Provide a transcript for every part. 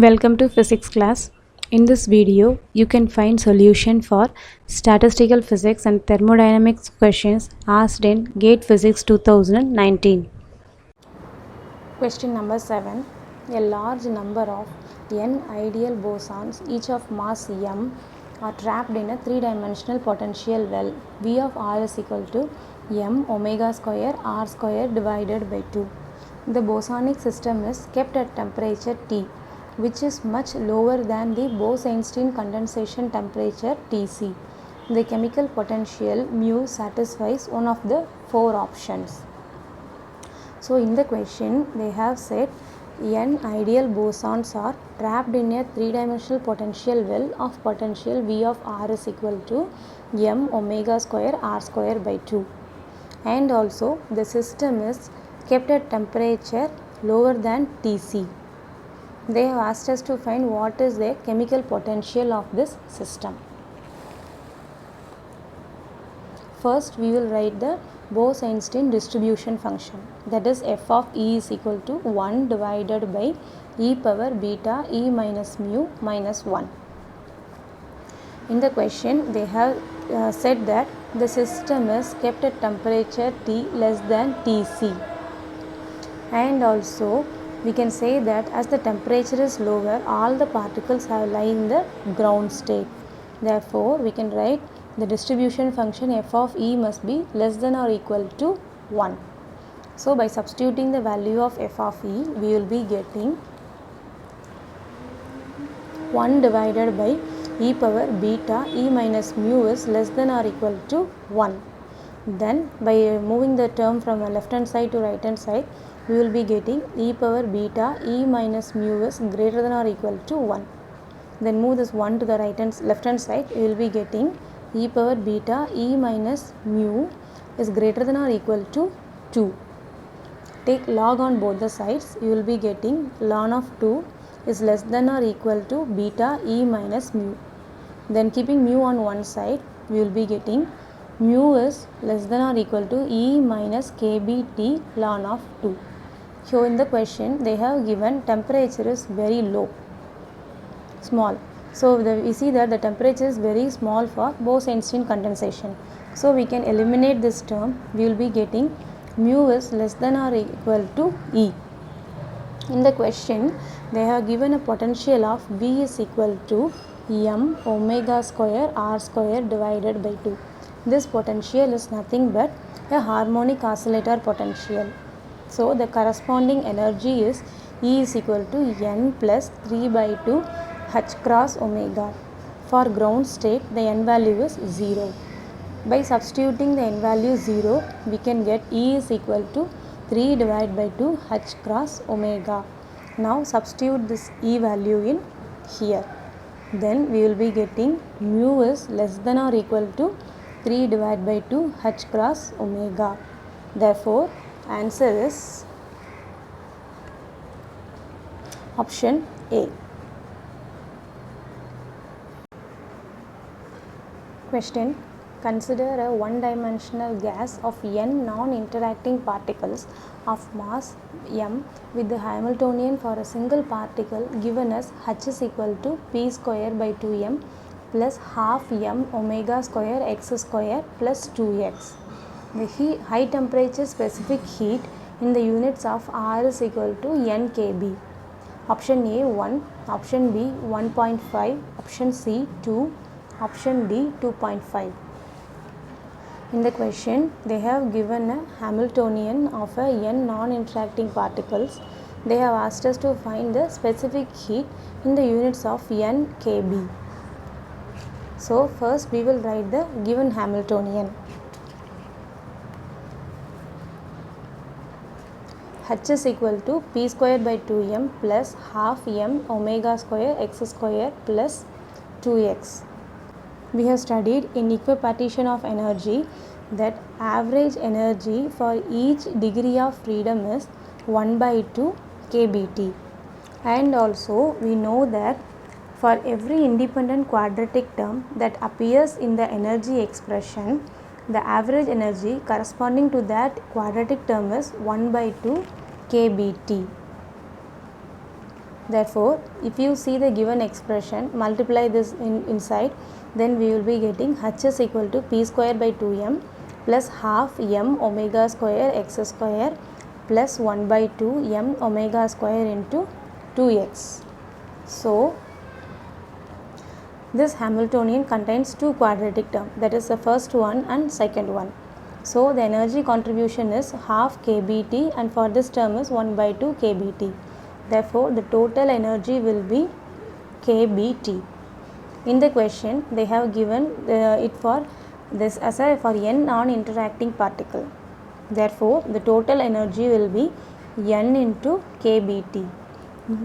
Welcome to physics class. In this video, you can find solution for statistical physics and thermodynamics questions asked in GATE Physics 2019. Question number 7. A large number of n ideal bosons, each of mass m, are trapped in a three-dimensional potential well. V of r is equal to m omega square r square divided by 2. The bosonic system is kept at temperature T, which is much lower than the Bose-Einstein condensation temperature Tc. The chemical potential mu satisfies one of the four options. So in the question they have said n ideal bosons are trapped in a three-dimensional potential well of potential V of r is equal to m omega square r square by 2, and also the system is kept at temperature lower than Tc. They have asked us to find what is the chemical potential of this system. First we will write the Bose-Einstein distribution function, that is f of E is equal to 1 divided by e power beta E minus mu minus 1. In the question they have said that the system is kept at temperature T less than Tc, and also we can say that as the temperature is lower, all the particles have lie in the ground state. Therefore, we can write the distribution function f of E must be less than or equal to 1. So, by substituting the value of f of E, we will be getting 1 divided by e power beta E minus mu is less than or equal to 1. Then, by moving the term from the left hand side to right hand side, we will be getting e power beta E minus mu is greater than or equal to 1. Then move this 1 to the left hand side, we will be getting e power beta E minus mu is greater than or equal to 2. Take log on both the sides, you will be getting ln of 2 is less than or equal to beta E minus mu. Then keeping mu on one side, we will be getting mu is less than or equal to E minus kBT ln of 2. So in the question they have given temperature is very low, small. So we see that the temperature is very small for Bose-Einstein condensation. So we can eliminate this term. We will be getting mu is less than or equal to E. In the question they have given a potential of V is equal to m omega square r square divided by 2. This potential is nothing but a harmonic oscillator potential. So the corresponding energy is E is equal to n plus 3 by 2 h cross omega. For ground state the n value is 0. By substituting the n value 0, we can get E is equal to 3 divided by 2 h cross omega. Now substitute this E value in here. Then we will be getting mu is less than or equal to 3 divided by 2 h cross omega. Therefore, answer is option A. Question. Consider a one-dimensional gas of n non-interacting particles of mass m with the Hamiltonian for a single particle given as h is equal to p square by 2m plus half m omega square x square plus 2x. The high temperature specific heat in the units of R is equal to n kb. Option A 1, option B 1.5, option C 2, option D 2.5. In the question they have given a Hamiltonian of a n non-interacting particles. They have asked us to find the specific heat in the units of n kb. So first we will write the given Hamiltonian. H is equal to p square by 2m plus half m omega square x square plus 2x. We have studied in equipartition of energy that average energy for each degree of freedom is 1 by 2 kBT, and also we know that for every independent quadratic term that appears in the energy expression, the average energy corresponding to that quadratic term is 1 by 2 kBT. Therefore, if you see the given expression, multiply this inside, then we will be getting H is equal to P square by 2m plus half m omega square x square plus 1 by 2 m omega square into 2x. So, this Hamiltonian contains two quadratic terms, that is the first one and second one. So, the energy contribution is half kBT and for this term is 1 by 2 kBT. Therefore, the total energy will be kBT. In the question, they have given it for this as a for n non-interacting particle. Therefore, the total energy will be n into kBT.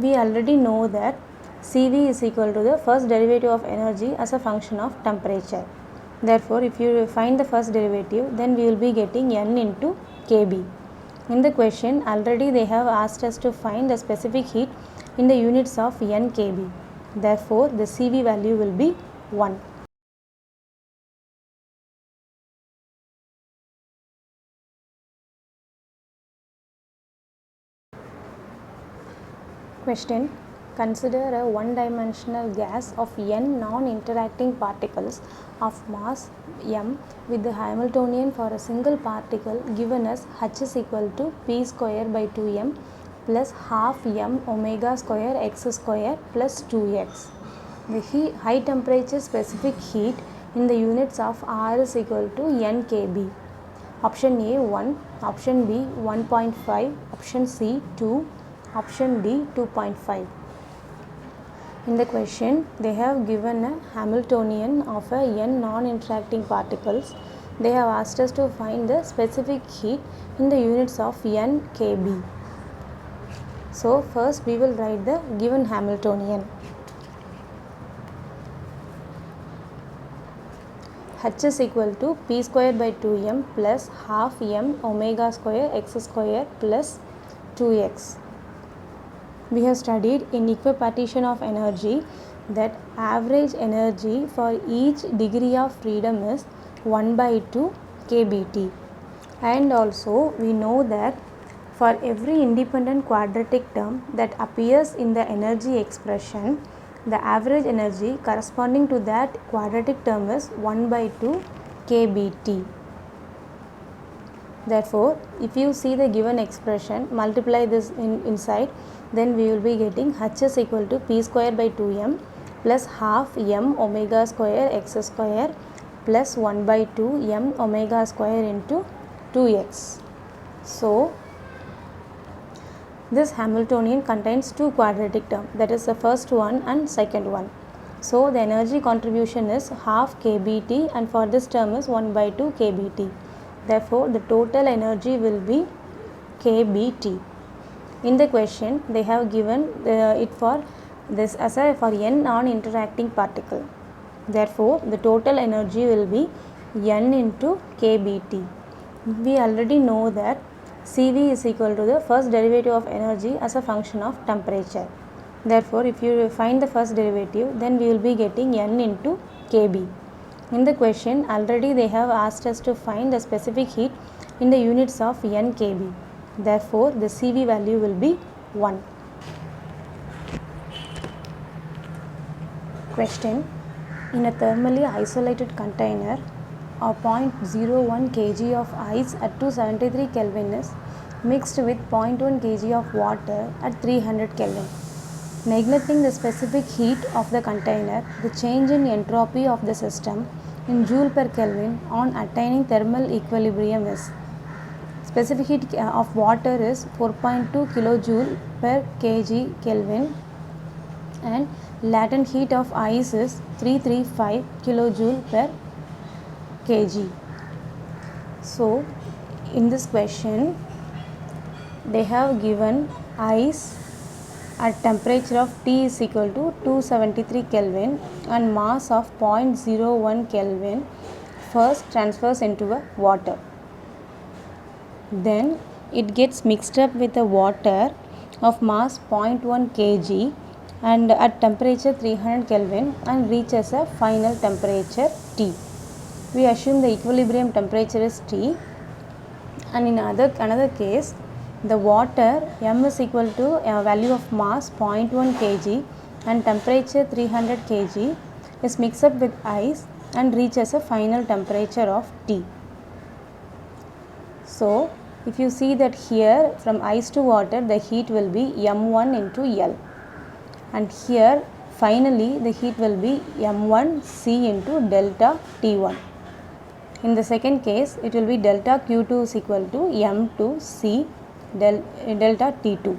We already know that Cv is equal to the first derivative of energy as a function of temperature. Therefore, if you find the first derivative, then we will be getting n into kB. In the question, already they have asked us to find the specific heat in the units of n kB. Therefore, the Cv value will be 1. Question. Consider a one-dimensional gas of n non-interacting particles of mass m with the Hamiltonian for a single particle given as H is equal to P square by 2m plus half m omega square x square plus 2x. The high temperature specific heat in the units of R is equal to n kB. Option A 1, option B 1.5, option C 2, option D 2.5. In the question, they have given a Hamiltonian of a n non-interacting particles. They have asked us to find the specific heat in the units of n kB. So, first we will write the given Hamiltonian. H is equal to P square by 2m plus half m omega square x square plus 2x. We have studied in equipartition of energy that average energy for each degree of freedom is 1 by 2 kBT. And also we know that for every independent quadratic term that appears in the energy expression, the average energy corresponding to that quadratic term is 1 by 2 kBT. Therefore, if you see the given expression, multiply this inside, then we will be getting H is equal to P square by 2m plus half m omega square x square plus 1 by 2 m omega square into 2x. So, this Hamiltonian contains two quadratic terms, that is the first one and second one. So, the energy contribution is half kBT and for this term is 1 by 2 kBT. Therefore, the total energy will be kBT. In the question, they have given it for this as a for n non-interacting particle. Therefore, the total energy will be n into kBT. We already know that Cv is equal to the first derivative of energy as a function of temperature. Therefore, if you find the first derivative, then we will be getting n into kB. In the question, already they have asked us to find the specific heat in the units of n kB. Therefore, the Cv value will be 1. Question. In a thermally isolated container, a 0.01 kg of ice at 273 Kelvin is mixed with 0.1 kg of water at 300 Kelvin. Neglecting the specific heat of the container, the change in entropy of the system in joule per Kelvin on attaining thermal equilibrium is. Specific heat of water is 4.2 kilojoule per kg Kelvin and latent heat of ice is 335 kilojoule per kg. So, in this question, they have given ice at temperature of T is equal to 273 Kelvin and mass of 0.01 Kelvin first transfers into a water. Then it gets mixed up with the water of mass 0.1 kg and at temperature 300 Kelvin and reaches a final temperature T. We assume the equilibrium temperature is T, and in another case the water M is equal to a value of mass 0.1 kg and temperature 300 kg is mixed up with ice and reaches a final temperature of T. So, if you see that here from ice to water the heat will be M1 into L, and here finally the heat will be M1C into delta T1. In the second case it will be delta Q2 is equal to M2C delta T2.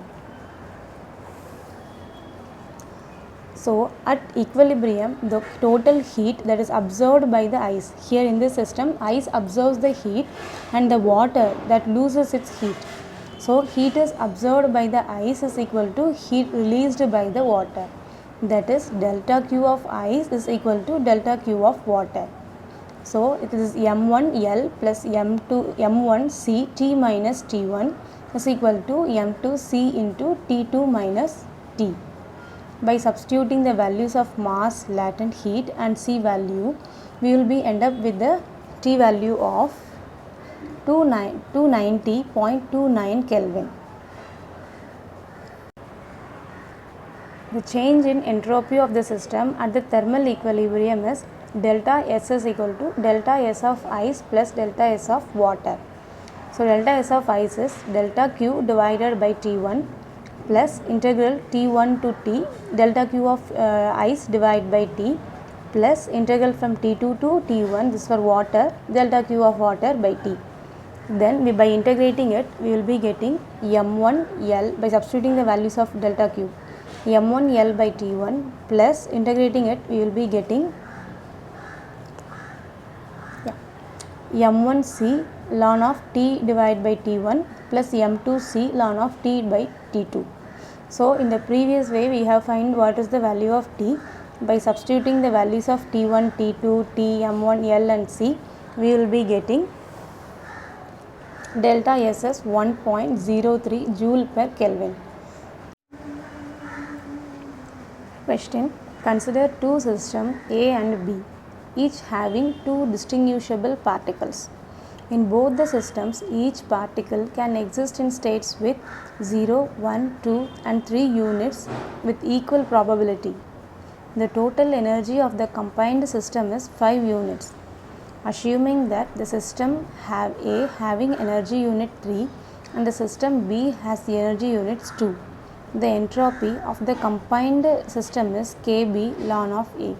So, at equilibrium, the total heat that is absorbed by the ice, here in this system, ice absorbs the heat and the water that loses its heat. So, heat is absorbed by the ice is equal to heat released by the water. That is delta Q of ice is equal to delta Q of water. So, it is M1L plus M1C T minus T1 is equal to M2C into T2 minus T. By substituting the values of mass, latent heat and C value, we will be end up with the T value of 290.29 Kelvin. The change in entropy of the system at the thermal equilibrium is delta S is equal to delta S of ice plus delta S of water. So, delta S of ice is delta Q divided by T1 plus integral T1 to T delta Q of ice divided by T plus integral from T2 to T1, this for water, delta Q of water by T. Then by integrating it we will be getting M1L by substituting the values of delta Q, M1L by T1 plus integrating it we will be getting M1C ln of T divided by T1 plus M2C ln of T by T2. So, in the previous way we have find what is the value of T. By substituting the values of T1, T2, T, M1, L and C, we will be getting delta S as 1.03 Joule per Kelvin. Question. Consider two systems A and B, each having two distinguishable particles. In both the systems, each particle can exist in states with 0, 1, 2 and 3 units with equal probability. The total energy of the combined system is 5 units. Assuming that the system have A having energy unit 3 and the system B has the energy units 2, the entropy of the combined system is Kb ln of A.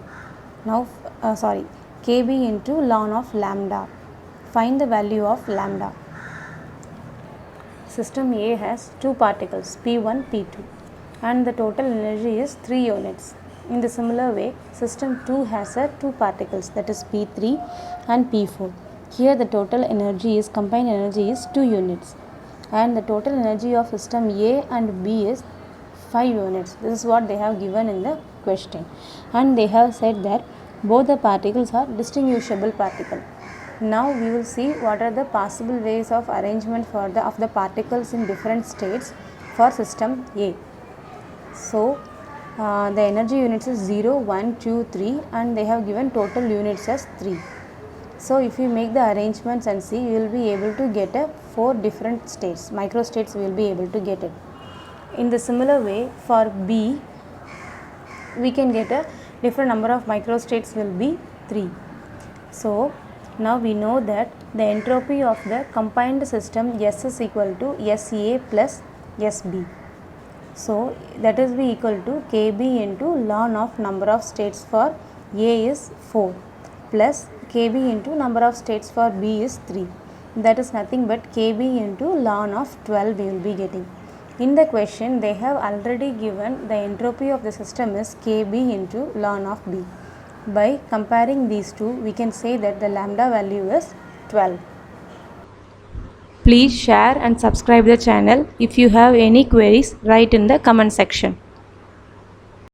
Now, Kb into ln of lambda. Find the value of lambda. System A has two particles P1, P2 and the total energy is 3 units. In the similar way, system 2 has two particles, that is P3 and P4. Here the total energy is combined energy is 2 units and the total energy of system A and B is 5 units. This is what they have given in the question, and they have said that both the particles are distinguishable particle. Now we will see what are the possible ways of arrangement for of the particles in different states for system A. So, the energy units is 0, 1, 2, 3 and they have given total units as 3. So, if you make the arrangements and see, you will be able to get 4 different states, microstates we will be able to get it. In the similar way, for B, we can get a different number of microstates will be 3. So, now we know that the entropy of the combined system S is equal to SA plus SB. So, that is be equal to Kb into ln of number of states for A is 4 plus Kb into number of states for B is 3. That is nothing but Kb into ln of 12 we will be getting. In the question, they have already given the entropy of the system is Kb into ln of B. By comparing these two, we can say that the lambda value is 12. Please share and subscribe the channel. If you have any queries, write in the comment section.